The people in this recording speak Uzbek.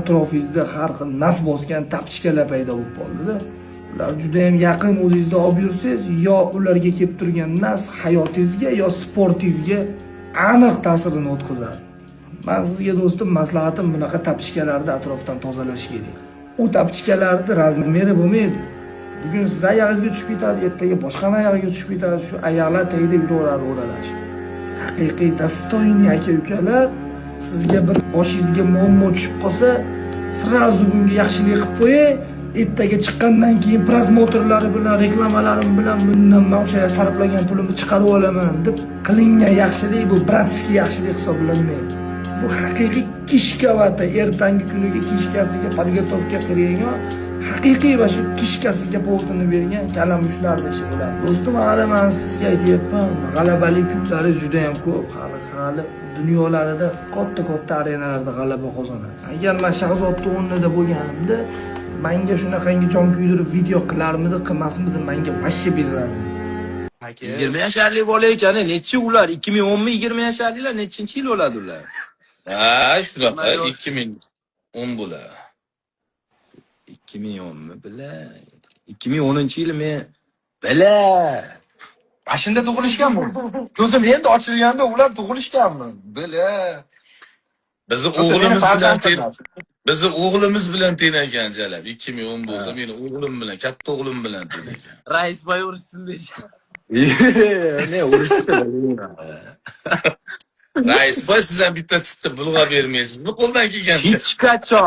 atrofingizda har xil nas bosgan tapchikalar paydo bo'lib qoldi-da. Ular juda ham yaqin o'zingizda olib yursangiz, yo ularga kelib turgan nas hayotingizga yo sportingizga aniq ta'sirini o'tkazadi. Men sizga do'stim maslahatim bunaqa tapchikalarni atrofdan tozalash kerak. U tapchikalarning razmeri bo'lmaydi. Bugun siz oyog'ingizga tushib ketadi, ertaga boshqani oyog'iga tushib ketadi, shu oyoqlar tagida yuraveradi o'ralash. Haqiqiy dostoyniy aka-ukalar sizga bir boshingizga muammo tushib qolsa, sirazu bunga yaxshilik qilib qo'yay, ertaga chiqqandan keyin prosmotrlari bilan, reklamalarim bilan bundan men o'sha sarflagan pulimni chiqarib olaman deb qilingan yaxshilik bu bratskiy yaxshilik hisoblanmaydi. Bu haqiqiy kishkavata ertangi kuniga kishkasiga podgotovka qilgan, haqiqiy va shu kishkasiga povotini bergan kalamushlarning ishi bo'ladi. Do'stim, hali men sizga aytyapman, g'alabali kunlari juda ham ko'p. Hali dunyolarida katta arenalarda g'alaba qozonadi. Agar men Shahzodning o'rnida bo'lganimda, menga shunaqangi jon kuydirib video qilarmidi, qilmasmidi, menga vashshe bezardi. 20 yoshli bola ekan, necha ular? 2010 mi 20 yoshlilar nechinchi yil bo'ladi ular? Ha, shunaqa 2010 bo'lar. 2010 mi bila? 2010-yil men bila. Mashinda tug'ilishganmi? Ko'zim endi ochilganda ular tug'ilishganmi? Bila. Bizni o'g'limiz bilan tenagan jalab. 2010 bo'lsa, meni o'g'lim bilan, katta o'g'lim bilan tenagan. Raisboy urishsin deysan. Ne urishdi? Raisboy siz ham bitta chiqib bulg'a bermaysizmi qo'ldan kelganda? Hech qachon